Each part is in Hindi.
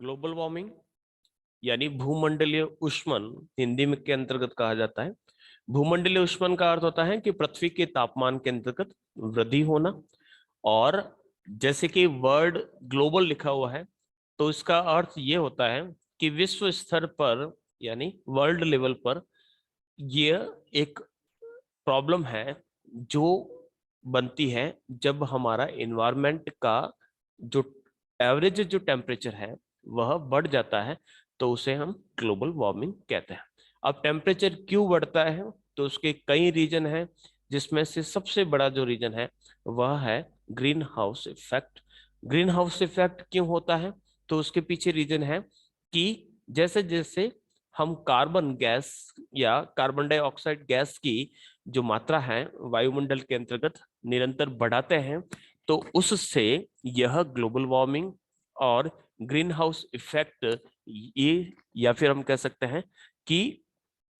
ग्लोबल वार्मिंग यानी भूमंडलीय ऊष्मन हिंदी में के अंतर्गत कहा जाता है। भूमंडलीय ऊष्मन का अर्थ होता है कि पृथ्वी के तापमान के अंतर्गत वृद्धि होना। और जैसे कि वर्ड ग्लोबल लिखा हुआ है तो इसका अर्थ ये होता है कि विश्व स्तर पर यानी वर्ल्ड लेवल पर ये एक प्रॉब्लम है जो बनती है जब हमारा इन्वायरमेंट का जो एवरेज जो टेम्परेचर है वह बढ़ जाता है, तो उसे हम ग्लोबल वार्मिंग कहते हैं। अब टेम्परेचर क्यों बढ़ता है तो उसके कई रीजन हैं, जिसमें से सबसे बड़ा जो रीजन है वह है green house effect. Green house effect क्यों होता है तो उसके पीछे रीजन है कि जैसे जैसे हम कार्बन गैस या कार्बन डाइऑक्साइड गैस की जो मात्रा है वायुमंडल के अंतर्गत निरंतर बढ़ाते हैं, तो उससे यह ग्लोबल वार्मिंग और ग्रीन हाउस इफेक्ट ये, या फिर हम कह सकते हैं कि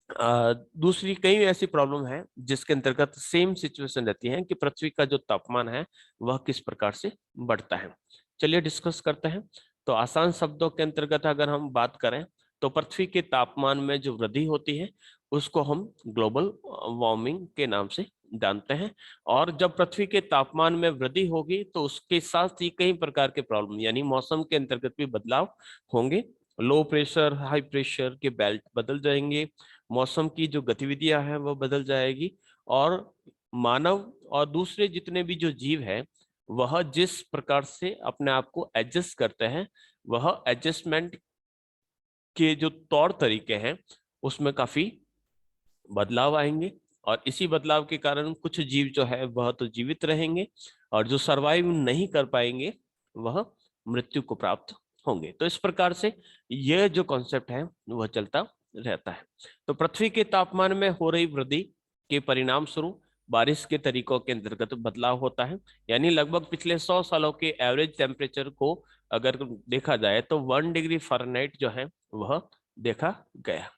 दूसरी कई ऐसी प्रॉब्लम है जिसके अंतर्गत सेम सिचुएशन रहती है कि पृथ्वी का जो तापमान है वह किस प्रकार से बढ़ता है। चलिए डिस्कस करते हैं। तो आसान शब्दों के अंतर्गत अगर हम बात करें तो पृथ्वी के तापमान में जो वृद्धि होती है उसको हम ग्लोबल वार्मिंग के नाम से जानते हैं। और जब पृथ्वी के तापमान में वृद्धि होगी तो उसके साथ ही कई प्रकार के प्रॉब्लम यानी मौसम के अंतर्गत भी बदलाव होंगे। लो प्रेशर हाई प्रेशर के बेल्ट बदल जाएंगे, मौसम की जो गतिविधियां हैं वह बदल जाएगी, और मानव और दूसरे जितने भी जो जीव है वह जिस प्रकार से अपने आप को एडजस्ट करते हैं वह एडजस्टमेंट के जो तौर तरीके हैं उसमें काफी बदलाव आएंगे। और इसी बदलाव के कारण कुछ जीव जो है वह तो जीवित रहेंगे और जो सरवाइव नहीं कर पाएंगे वह मृत्यु को प्राप्त होंगे। तो इस प्रकार से यह जो कॉन्सेप्ट है वह चलता रहता है। तो पृथ्वी के तापमान में हो रही वृद्धि के परिणाम स्वरूप बारिश के तरीकों के अंतर्गत बदलाव होता है। यानी लगभग पिछले 100 सालों के एवरेज टेम्परेचर को अगर देखा जाए तो 1 डिग्री फ़ारेनहाइट जो है वह देखा गया।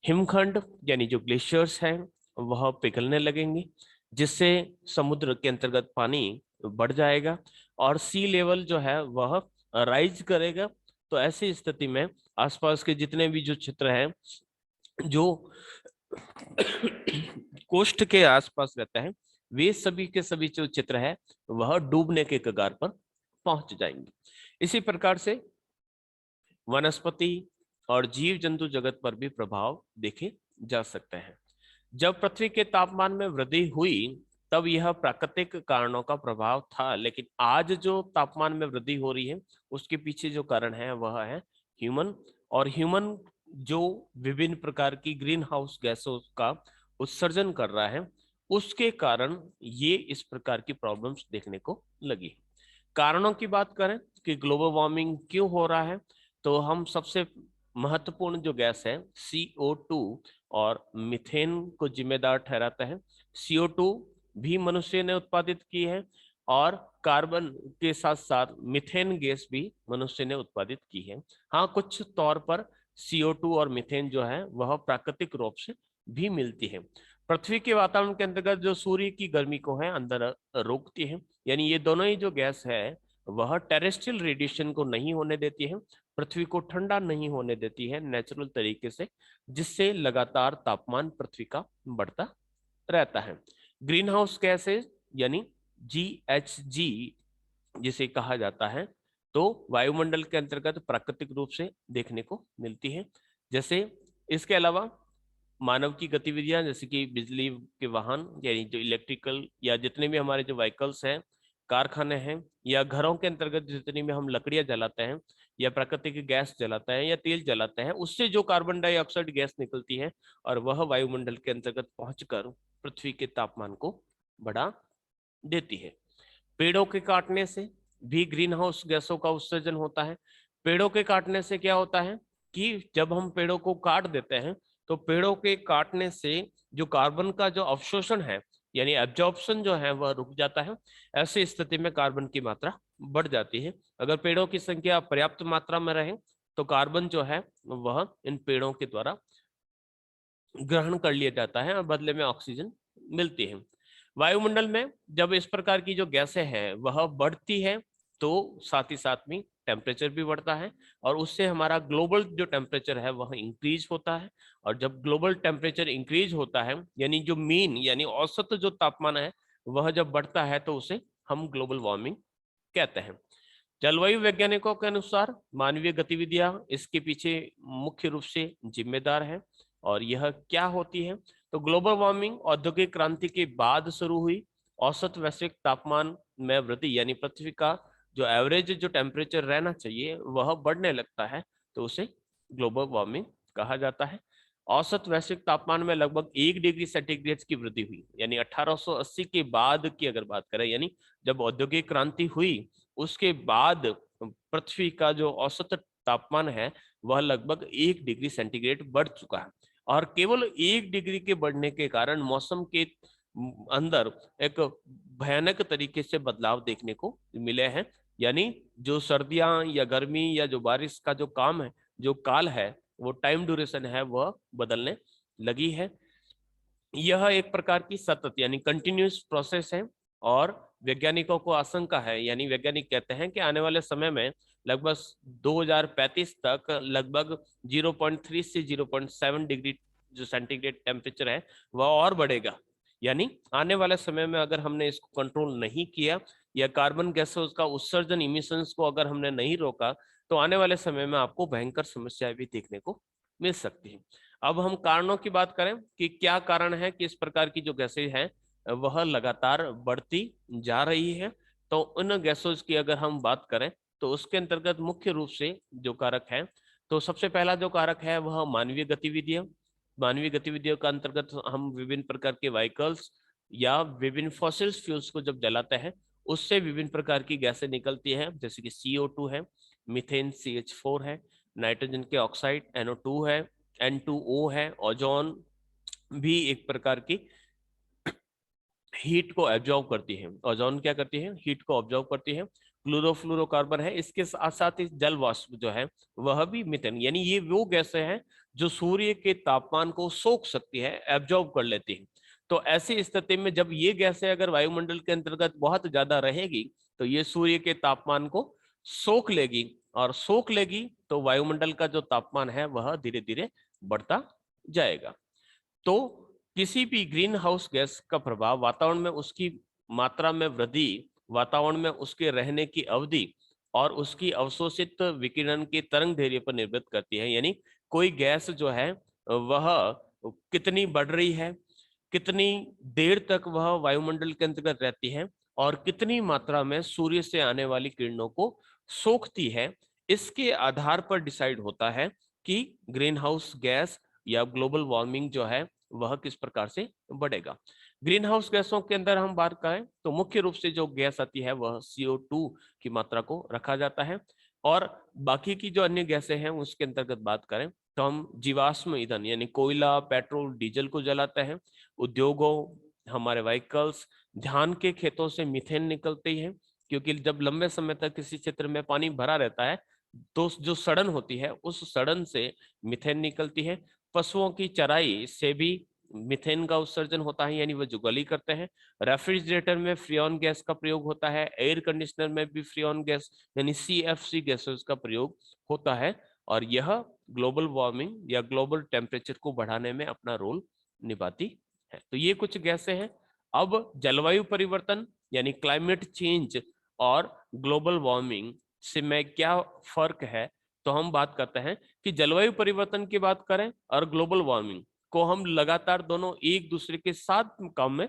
हिमखंड यानी जो ग्लेशियर्स हैं वह पिघलने लगेंगे, जिससे समुद्र के अंतर्गत पानी बढ़ जाएगा और सी लेवल जो है वह राइज करेगा। तो ऐसी स्थिति में आसपास के जितने भी जो क्षेत्र हैं जो कोस्ट के आसपास रहता है वे सभी के सभी जो चित्र है वह डूबने के कगार पर पहुंच जाएंगे। इसी प्रकार से वनस्पति और जीव जंतु जगत पर भी प्रभाव देखे जा सकते हैं। जब पृथ्वी के तापमान में वृद्धि हुई तब यह प्राकृतिक कारणों का प्रभाव था, लेकिन आज जो तापमान में वृद्धि हो रही है उसके पीछे जो कारण है वह है ह्यूमन। और ह्यूमन जो विभिन्न प्रकार की ग्रीन हाउस गैसों का उत्सर्जन कर रहा है उसके कारण ये इस प्रकार की प्रॉब्लम्स देखने को लगी। कारणों की बात करें कि ग्लोबल वार्मिंग क्यों हो रहा है तो हम सबसे महत्वपूर्ण जो गैस है CO2 और मीथेन को जिम्मेदार ठहराता है। CO2 भी मनुष्य ने उत्पादित की है और कार्बन के साथ साथ मीथेन गैस भी मनुष्य ने उत्पादित की है। हाँ, कुछ तौर पर CO2 और मीथेन जो है वह प्राकृतिक रूप से भी मिलती है। पृथ्वी के वातावरण के अंतर्गत जो सूर्य की गर्मी को है अंदर रोकती है, यानी ये दोनों ही जो गैस है वह टेरेस्ट्रियल रेडिएशन को नहीं होने देती है, पृथ्वी को ठंडा नहीं होने देती है नेचुरल तरीके से, जिससे लगातार तापमान पृथ्वी का बढ़ता रहता है। ग्रीन हाउस गैसेज यानी GHG जिसे कहा जाता है तो वायुमंडल के अंतर्गत प्राकृतिक रूप से देखने को मिलती है। जैसे इसके अलावा मानव की गतिविधियां जैसे कि बिजली के वाहन यानी जो इलेक्ट्रिकल या जितने भी हमारे जो व्हीकल्स हैं, कारखाने हैं, या घरों के अंतर्गत जितनी भी हम लकड़ियां जलाते हैं या प्राकृतिक गैस जलाते हैं या तेल जलाते हैं उससे जो कार्बन डाइऑक्साइड गैस निकलती है और वह वायुमंडल के अंतर्गत पहुंचकर पृथ्वी के तापमान को बढ़ा देती है। पेड़ों के काटने से भी ग्रीन हाउस गैसों का उत्सर्जन होता है। पेड़ों के काटने से क्या होता है कि जब हम पेड़ों को काट देते हैं तो पेड़ों के काटने से जो कार्बन का जो अवशोषण है यानी एब्जॉर्प्शन जो है वह रुक जाता है। ऐसी स्थिति में कार्बन की मात्रा बढ़ जाती है। अगर पेड़ों की संख्या पर्याप्त मात्रा में रहे तो कार्बन जो है वह इन पेड़ों के द्वारा ग्रहण कर लिया जाता है और बदले में ऑक्सीजन मिलती है। वायुमंडल में जब इस प्रकार की जो गैसें हैं वह बढ़ती है तो साथ ही साथ में टेम्परेचर भी बढ़ता है और उससे हमारा ग्लोबल जो टेम्परेचर है वह इंक्रीज होता है। और जब ग्लोबल टेम्परेचर इंक्रीज होता है यानी जो मीन यानी औसत जो तापमान है वह जब बढ़ता है तो उसे हम ग्लोबल वार्मिंग कहते हैं। जलवायु वैज्ञानिकों के अनुसार मानवीय गतिविधियां इसके पीछे मुख्य रूप से जिम्मेदार है। और यह क्या होती है? तो ग्लोबल वार्मिंग औद्योगिक क्रांति के बाद शुरू हुई औसत वैश्विक तापमान में वृद्धि यानी पृथ्वी का जो एवरेज जो टेम्परेचर रहना चाहिए वह बढ़ने लगता है तो उसे ग्लोबल वार्मिंग कहा जाता है। औसत वैश्विक तापमान में लगभग 1 डिग्री सेंटीग्रेड की वृद्धि हुई यानी 1880 के बाद की अगर बात करें यानी जब औद्योगिक क्रांति हुई उसके बाद पृथ्वी का जो औसत तापमान है वह लगभग 1 डिग्री सेंटीग्रेड बढ़ चुका है। और केवल 1 डिग्री के बढ़ने के कारण मौसम के अंदर एक भयानक तरीके से बदलाव देखने को मिले हैं। यानी जो सर्दियां या गर्मी या जो बारिश का जो काम है जो काल है वो टाइम ड्यूरेशन है वह बदलने लगी है। यह एक प्रकार की सतत यानी कंटिन्यूस प्रोसेस है। और वैज्ञानिकों को आशंका है यानी वैज्ञानिक कहते हैं कि आने वाले समय में लगभग 2035 तक लगभग 0.3 से 0.7 डिग्री जो सेंटीग्रेड टेम्परेचर है वह और बढ़ेगा। यानी आने वाले समय में अगर हमने इसको कंट्रोल नहीं किया या कार्बन गैसों का उत्सर्जन इमिशंस को अगर हमने नहीं रोका तो आने वाले समय में आपको भयंकर समस्याएं भी देखने को मिल सकती है। अब हम कारणों की बात करें कि क्या कारण है कि इस प्रकार की जो गैसें हैं वह लगातार बढ़ती जा रही है। तो उन गैसों की अगर हम बात करें तो उसके अंतर्गत मुख्य रूप से जो कारक है तो सबसे पहला जो कारक है वह मानवीय गतिविधियां। मानवीय गतिविधियों का अंतर्गत हम विभिन्न प्रकार के व्हीकल्स या विभिन्न फॉसिल्स फ्यूल्स को जब जलाते हैं उससे विभिन्न प्रकार की गैसें निकलती हैं जैसे कि CO2 है, मीथेन CH4 है, नाइट्रोजन के ऑक्साइड NO2 है, N2O है, ओजोन भी एक प्रकार की हीट को एब्जॉर्व करती है। ओजोन क्या करती है? हीट को ऑब्जॉर्व करती है। क्लोरोफ्लोरोकार्बन है, इसके साथ साथ ही जल वाष्प जो है वह भी मीथेन यानी ये वो गैसें हैं जो सूर्य के तापमान को सोख सकती है, एब्जॉर्व कर लेती है। तो ऐसी स्थिति में जब ये गैसें अगर वायुमंडल के अंतर्गत बहुत ज्यादा रहेगी तो ये सूर्य के तापमान को सोख लेगी और सोख लेगी तो वायुमंडल का जो तापमान है वह धीरे धीरे बढ़ता जाएगा। तो किसी भी ग्रीन हाउस गैस का प्रभाव वातावरण में उसकी मात्रा में वृद्धि, वातावरण में उसके रहने की अवधि और उसकी अवशोषित विकिरण के तरंग दैर्ध्य पर निर्भर करती है। यानी कोई गैस जो है वह कितनी बढ़ रही है, कितनी देर तक वह वायुमंडल के अंतर्गत रहती है और कितनी मात्रा में सूर्य से आने वाली किरणों को सोखती है, इसके आधार पर डिसाइड होता है कि ग्रीन हाउस गैस या ग्लोबल वार्मिंग जो है वह किस प्रकार से बढ़ेगा। ग्रीन हाउस गैसों के अंदर हम बात करें तो मुख्य रूप से जो गैस आती है वह CO2 की मात्रा को रखा जाता है। और बाकी की जो अन्य गैसें हैं उसके अंतर्गत बात करें तो हम जीवाश्म ईंधन यानी कोयला, पेट्रोल, डीजल को जलाते हैं। उद्योगों, हमारे व्हीकल्स, धान के खेतों से मीथेन निकलती है क्योंकि जब लंबे समय तक किसी क्षेत्र में पानी भरा रहता है तो जो सड़न होती है उस सड़न से मीथेन निकलती है। पशुओं की चराई से भी मीथेन का उत्सर्जन होता है यानी वह जुगाली करते हैं। रेफ्रिजरेटर में फ्रियोन गैस का प्रयोग होता है। एयर कंडीशनर में भी फ्रियोन गैस यानी CFC गैसेस का प्रयोग होता है। और यह ग्लोबल वार्मिंग या ग्लोबल टेम्परेचर को बढ़ाने में अपना रोल निभाती है। तो ये कुछ गैसें हैं। अब जलवायु परिवर्तन यानी क्लाइमेट चेंज और ग्लोबल वार्मिंग से में क्या फर्क है तो हम बात करते हैं कि जलवायु परिवर्तन की बात करें और ग्लोबल वार्मिंग को हम लगातार दोनों एक दूसरे के साथ काम में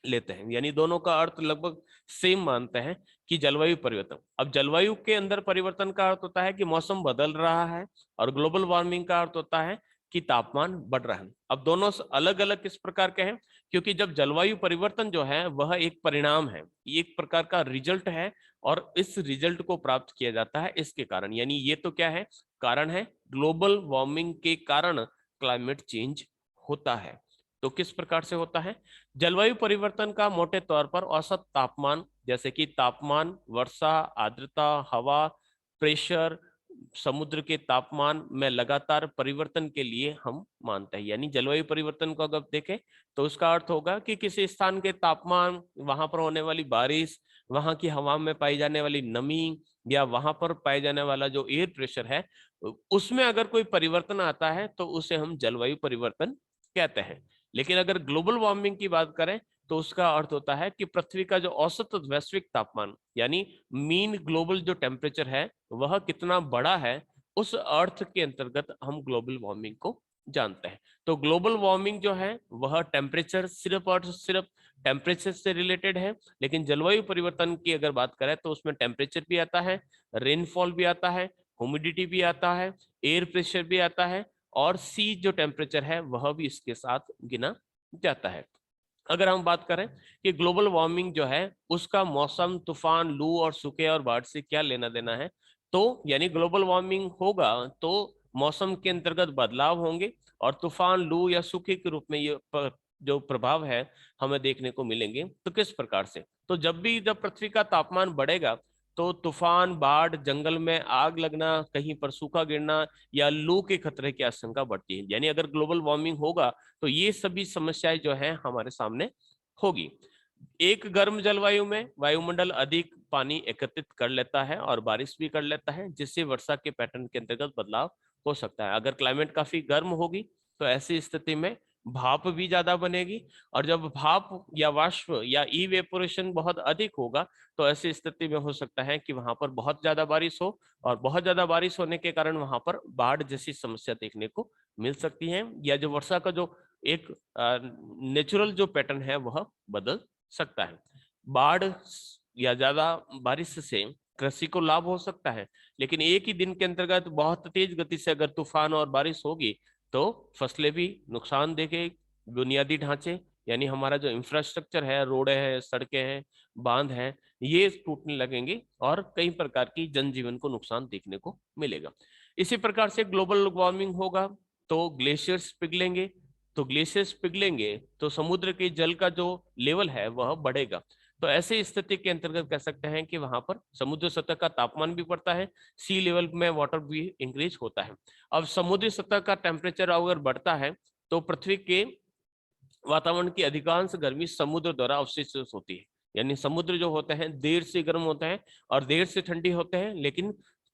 लेते हैं यानी दोनों का अर्थ लगभग सेम मानते हैं कि जलवायु परिवर्तन। अब जलवायु के अंदर परिवर्तन का अर्थ होता है कि मौसम बदल रहा है और ग्लोबल वार्मिंग का अर्थ होता है कि तापमान बढ़ रहा है। अब दोनों अलग अलग किस प्रकार के हैं क्योंकि जब जलवायु परिवर्तन जो है वह एक परिणाम है, एक प्रकार का रिजल्ट है और इस रिजल्ट को प्राप्त किया जाता है इसके कारण। यानी ये तो क्या है? कारण है। ग्लोबल वार्मिंग के कारण क्लाइमेट चेंज होता है। तो किस प्रकार से होता है? जलवायु परिवर्तन का मोटे तौर पर औसत तापमान जैसे कि तापमान, वर्षा, आर्द्रता, हवा, प्रेशर, समुद्र के तापमान में लगातार परिवर्तन के लिए हम मानते हैं। यानी जलवायु परिवर्तन को अगर देखें तो उसका अर्थ होगा कि किसी स्थान के तापमान, वहां पर होने वाली बारिश, वहां की हवा में पाई जाने वाली नमी, या वहां पर पाए जाने वाला जो एयर प्रेशर है उसमें अगर कोई परिवर्तन आता है तो उसे हम जलवायु परिवर्तन कहते हैं। लेकिन अगर ग्लोबल वार्मिंग की बात करें तो उसका अर्थ होता है कि पृथ्वी का जो औसत वैश्विक तापमान यानी मीन ग्लोबल जो टेम्परेचर है वह कितना बड़ा है, उस अर्थ के अंतर्गत हम ग्लोबल वार्मिंग को जानते हैं। तो ग्लोबल वार्मिंग जो है वह टेम्परेचर सिर्फ और सिर्फ टेम्परेचर से रिलेटेड है, लेकिन जलवायु परिवर्तन की अगर बात करें तो उसमें टेम्परेचर भी आता है, रेनफॉल भी आता है, ह्यूमिडिटी भी आता है, एयर प्रेशर भी आता है और सी जो टेम्परेचर है वह भी इसके साथ गिना जाता है। अगर हम बात करें कि ग्लोबल वार्मिंग जो है उसका मौसम, तूफान, लू और सूखे और बाढ़ से क्या लेना देना है, तो यानी ग्लोबल वार्मिंग होगा तो मौसम के अंतर्गत बदलाव होंगे और तूफान, लू या सूखे के रूप में ये जो प्रभाव है हमें देखने को मिलेंगे। तो किस प्रकार से, तो जब पृथ्वी का तापमान बढ़ेगा तो तूफान, बाढ़, जंगल में आग लगना, कहीं पर सूखा गिरना या लू के खतरे की आशंका बढ़ती है। यानी अगर ग्लोबल वार्मिंग होगा तो ये सभी समस्याएं जो है हमारे सामने होगी। एक गर्म जलवायु में वायुमंडल अधिक पानी एकत्रित कर लेता है और बारिश भी कर लेता है, जिससे वर्षा के पैटर्न के अंतर्गत बदलाव हो सकता है। अगर क्लाइमेट काफी गर्म होगी तो ऐसी स्थिति में भाप भी ज्यादा बनेगी और जब भाप या वाष्प या इवेपोरेशन बहुत अधिक होगा तो ऐसी स्थिति में हो सकता है कि वहां पर बहुत ज्यादा बारिश हो और बहुत ज्यादा बारिश होने के कारण वहां पर बाढ़ जैसी समस्या देखने को मिल सकती है या जो वर्षा का जो एक नेचुरल जो पैटर्न है वह बदल सकता है। बाढ़ या ज्यादा बारिश से कृषि को लाभ हो सकता है, लेकिन एक ही दिन के अंतर्गत बहुत तेज गति से अगर तूफान और बारिश होगी तो फसलें भी नुकसान देंगे। बुनियादी ढांचे यानी हमारा जो इंफ्रास्ट्रक्चर है, रोडें हैं, सड़कें हैं, बांध हैं, ये टूटने लगेंगे और कई प्रकार की जनजीवन को नुकसान देखने को मिलेगा। इसी प्रकार से ग्लोबल वार्मिंग होगा तो ग्लेशियर्स पिघलेंगे, तो ग्लेशियर्स पिघलेंगे तो समुद्र के जल का जो लेवल है वह बढ़ेगा। तो ऐसी स्थिति के अंतर्गत कह सकते हैं कि वहां पर समुद्र सतह का तापमान भी बढ़ता है, सी लेवल में वाटर भी इंक्रीज होता है। अब समुद्री सतह का टेम्परेचर अगर बढ़ता है तो पृथ्वी के वातावरण की अधिकांश गर्मी समुद्र द्वारा अवशोषित होती है। यानी समुद्र जो होते हैं देर से गर्म होते हैं और देर से ठंडी होते हैं, लेकिन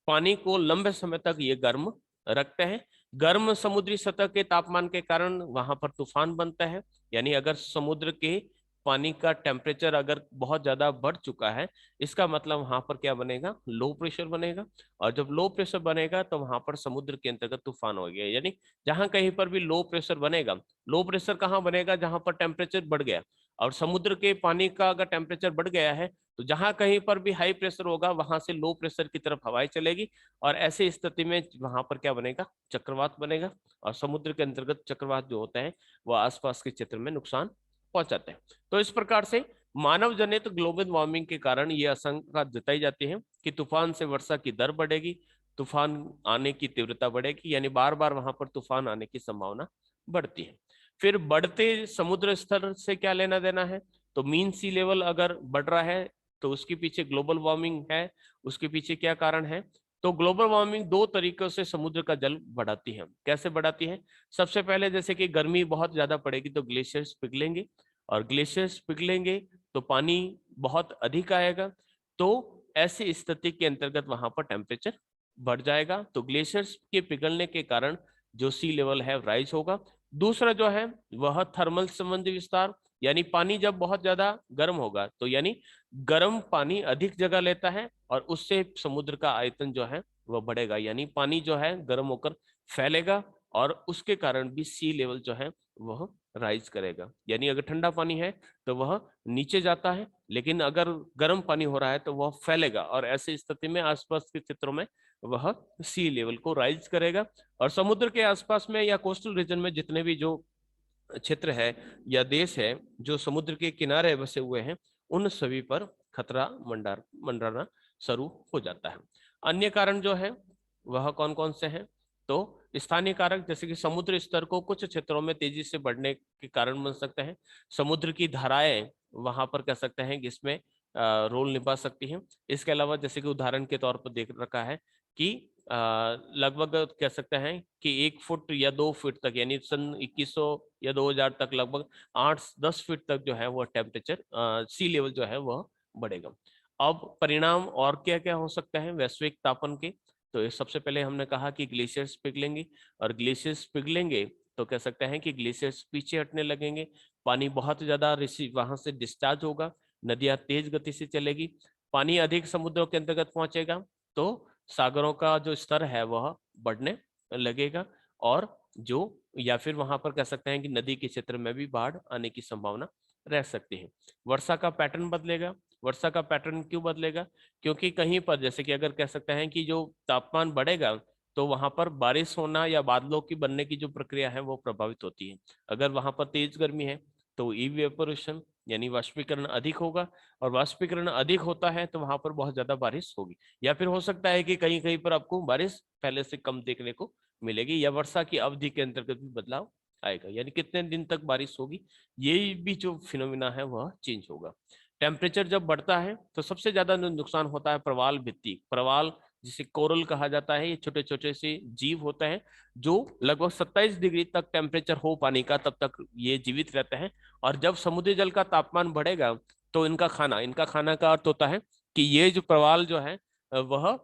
पानी को लंबे समय तक ये गर्म रखते हैं। गर्म समुद्री सतह के तापमान के कारण वहां पर तूफान बनता है। यानी अगर समुद्र के पानी का टेम्परेचर अगर बहुत ज्यादा बढ़ चुका है, इसका मतलब वहां पर क्या बनेगा, लो प्रेशर बनेगा और जब लो प्रेशर बनेगा तो वहां पर समुद्र के अंतर्गत तूफान हो गया। यानी जहां कहीं पर भी लो प्रेशर बनेगा, लो प्रेशर कहाँ बनेगा, जहां पर टेम्परेचर बढ़ गया और समुद्र के पानी का अगर टेम्परेचर बढ़ गया है तो जहां कहीं पर भी हाई प्रेशर होगा वहां से लो प्रेशर की तरफ हवाएं चलेगी और ऐसी स्थिति में वहां पर क्या बनेगा, चक्रवात बनेगा और समुद्र के अंतर्गत चक्रवात जो होते हैं वह आसपास के क्षेत्र में नुकसान पहुंचाते हैं। तो इस प्रकार से मानव जनित ग्लोबल वार्मिंग के कारण ये आशंका जताई जाती है कि तूफान से वर्षा की दर बढ़ेगी, तूफान आने की तीव्रता बढ़ेगी, यानी बार बार वहां पर तूफान आने की संभावना बढ़ती है। फिर बढ़ते समुद्र स्तर से क्या लेना देना है, तो मीन सी लेवल अगर बढ़ रहा है तो उसके पीछे ग्लोबल वार्मिंग है, उसके पीछे क्या कारण है, तो ग्लोबल वार्मिंग दो तरीकों से समुद्र का जल बढ़ाती है। कैसे बढ़ाती है, सबसे पहले जैसे कि गर्मी बहुत ज्यादा पड़ेगी तो ग्लेशियर्स पिघलेंगे और ग्लेशियर्स पिघलेंगे तो पानी बहुत अधिक आएगा, तो ऐसी स्थिति के अंतर्गत वहां पर टेम्परेचर बढ़ जाएगा। तो ग्लेशियर्स के पिघलने के कारण जो सी लेवल है राइज होगा। दूसरा जो है वह थर्मल संबंधी विस्तार, यानी पानी जब बहुत ज्यादा गर्म होगा तो यानी गर्म पानी अधिक जगह लेता है और उससे समुद्र का आयतन जो है वह बढ़ेगा, यानी पानी जो है गर्म होकर फैलेगा और उसके कारण भी सी लेवल जो है वह राइज करेगा। यानी अगर ठंडा पानी है तो वह नीचे जाता है, लेकिन अगर गर्म पानी हो रहा है तो वह फैलेगा और ऐसी स्थिति में आसपास के क्षेत्रों में वह सी लेवल को राइज करेगा और समुद्र के आसपास में या कोस्टल रीजन में जितने भी जो क्षेत्र है या देश है जो समुद्र के किनारे बसे हुए हैं उन सभी पर खतरा मंडराना शुरू हो जाता है। अन्य कारण जो है वह कौन कौन से हैं, तो स्थानीय कारक जैसे कि समुद्र स्तर को कुछ क्षेत्रों में तेजी से बढ़ने के कारण बन सकते हैं। समुद्र की धाराएं वहां पर कह सकते हैं कि इसमें रोल निभा सकती हैं। इसके अलावा जैसे कि उदाहरण के तौर पर देख रखा है कि लगभग कह सकते हैं कि 1 फुट या 2 फीट तक, यानी सन 2100 या 2000 तक लगभग 8-10 फीट तक जो है वह टेम्परेचर सी लेवल जो है वह बढ़ेगा। अब परिणाम और क्या क्या हो सकता है वैश्विक तापन के, तो सबसे पहले हमने कहा कि ग्लेशियर्स पिघलेंगे, और ग्लेशियर्स पिघलेंगे तो कह सकते हैं कि ग्लेशियर्स पीछे हटने लगेंगे, पानी बहुत ज्यादा रिसीव वहां से डिस्चार्ज होगा, नदियां तेज गति से चलेगी, पानी अधिक समुद्रों के अंतर्गत पहुंचेगा, तो सागरों का जो स्तर है वह बढ़ने लगेगा, और जो या फिर वहां पर कह सकते हैं कि नदी के क्षेत्र में भी बाढ़ आने की संभावना रह सकती है। वर्षा का पैटर्न बदलेगा। वर्षा का पैटर्न क्यों बदलेगा? क्योंकि कहीं पर जैसे कि अगर कह सकते हैं कि जो तापमान बढ़ेगा तो वहां पर बारिश होना या बादलों की बनने की जो प्रक्रिया है वो प्रभावित होती है। अगर वहां पर तेज गर्मी है तो इवेपोरेशन यानी वाष्पीकरण अधिक होगा, और वाष्पीकरण अधिक होता है तो वहां पर बहुत ज्यादा बारिश होगी, या फिर हो सकता है कि कहीं कहीं पर आपको बारिश पहले से कम देखने को मिलेगी, या वर्षा की अवधि के अंतर्गत भी बदलाव आएगा, यानी कितने दिन तक बारिश होगी, ये भी जो फिनोमिना है वह चेंज होगा। टेम्परेचर जब बढ़ता है तो सबसे ज्यादा नुकसान होता है प्रवाल भित्ति। प्रवाल जिसे कोरल कहा जाता है, ये छोटे छोटे से जीव होते हैं जो लगभग 27 डिग्री तक टेम्परेचर हो पानी का तब तक ये जीवित रहते हैं, और जब समुद्री जल का तापमान बढ़ेगा तो इनका खाना का अर्थ होता है कि ये जो प्रवाल जो है वह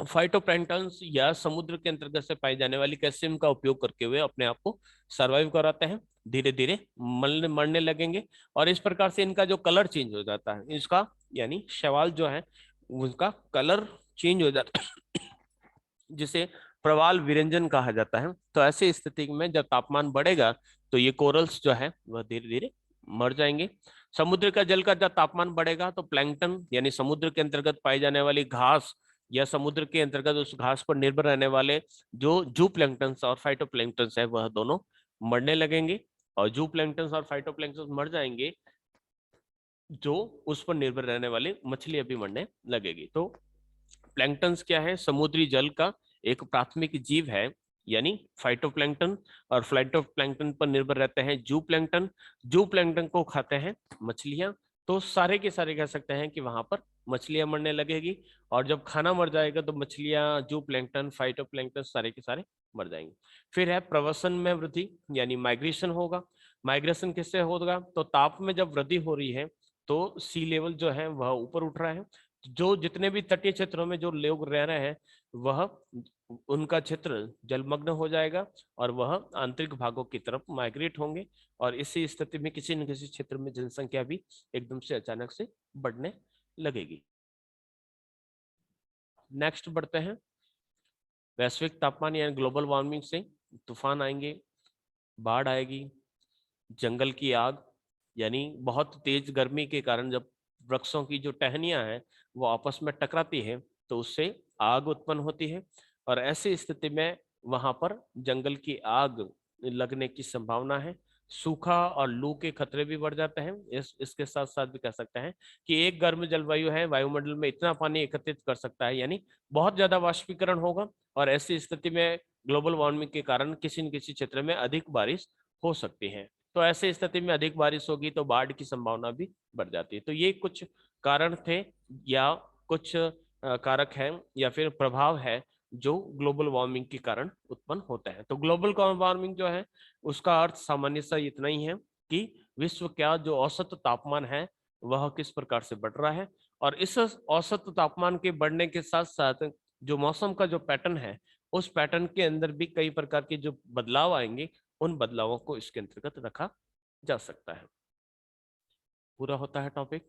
फाइटोप्लैंक्टन्स या समुद्र के अंतर्गत से पाई जाने वाली कैल्शियम का उपयोग करके हुए अपने आप को सरवाइव कराते हैं, धीरे धीरे मरने मरने लगेंगे, और इस प्रकार से इनका जो कलर चेंज हो जाता है, इसका यानी शैवाल जो है उसका कलर चेंज हो जाता है जिसे प्रवाल विरंजन कहा जाता है। तो ऐसी स्थिति में जब तापमान बढ़ेगा तो ये कोरल्स जो है वह धीरे धीरे मर जाएंगे। समुद्र का जल का जब तापमान बढ़ेगा तो प्लैंकटन यानी समुद्र के अंतर्गत पाई जाने वाली घास या समुद्र के अंतर्गत उस घास पर निर्भर रहने वाले जो जू प्लैंकटन्स और फाइटोप्लैंक्टन्स है वह दोनों मरने लगेंगे, और जू प्लैंकटन्स और फाइटोप्लैंक्टन्स मर जाएंगे, जो उस पर निर्भर रहने वाली मछलियां भी मरने लगेगी। तो प्लैंक्टन्स क्या है? समुद्री जल का एक प्राथमिक जीव है, यानी फाइटोप्लैंक्टन, और फाइटोप्लैंक्टन पर निर्भर रहते हैं जू प्लैंक्टन। जू प्लैंक्टन को खाते हैं मछलियां, तो सारे के सारे कह सकते हैं कि वहां पर मछलियां मरने लगेगी, और जब खाना मर जाएगा तो मछलियां, जू प्लैंक्टन, फाइटोप्लैंक्टन सारे के सारे मर जाएंगे। फिर है प्रवसन में वृद्धि, यानी माइग्रेशन होगा। माइग्रेशन किससे होगा? तो ताप में जब वृद्धि हो रही है तो सी लेवल जो है वह ऊपर उठ रहा है, जो जितने भी तटीय क्षेत्रों में जो लोग रह रहे हैं वह उनका क्षेत्र जलमग्न हो जाएगा, और वह आंतरिक भागों की तरफ माइग्रेट होंगे, और इसी स्थिति में किसी न किसी क्षेत्र में जनसंख्या भी एकदम से अचानक से बढ़ने लगेगी। नेक्स्ट बढ़ते हैं। वैश्विक तापमान यानी ग्लोबल वार्मिंग से तूफान आएंगे, बाढ़ आएगी, जंगल की आग, यानी बहुत तेज गर्मी के कारण जब वृक्षों की जो टहनियां हैं वो आपस में टकराती है तो उससे आग उत्पन्न होती है, और ऐसी स्थिति में वहां पर जंगल की आग लगने की संभावना है। सूखा और लू के खतरे भी बढ़ जाते हैं। इसके साथ साथ भी कह सकते हैं कि एक गर्म जलवायु है, वायुमंडल में इतना पानी एकत्रित कर सकता है, यानी बहुत ज्यादा वाष्पीकरण होगा, और ऐसी स्थिति में ग्लोबल वार्मिंग के कारण किसी न किसी क्षेत्र में अधिक बारिश हो सकती है। तो ऐसे स्थिति में अधिक बारिश होगी तो बाढ़ की संभावना भी बढ़ जाती है। तो ये कुछ कारण थे, या कुछ कारक हैं, या फिर प्रभाव है जो ग्लोबल वार्मिंग के कारण उत्पन्न होता है। तो ग्लोबल वार्मिंग जो है उसका अर्थ सामान्य सा इतना ही है कि विश्व का जो औसत तापमान है वह किस प्रकार से बढ़ रहा है, और इस औसत तापमान के बढ़ने के साथ साथ जो मौसम का जो पैटर्न है उस पैटर्न के अंदर भी कई प्रकार के जो बदलाव आएंगे, उन बदलावों को इसके अंतर्गत रखा जा सकता है। पूरा होता है टॉपिक।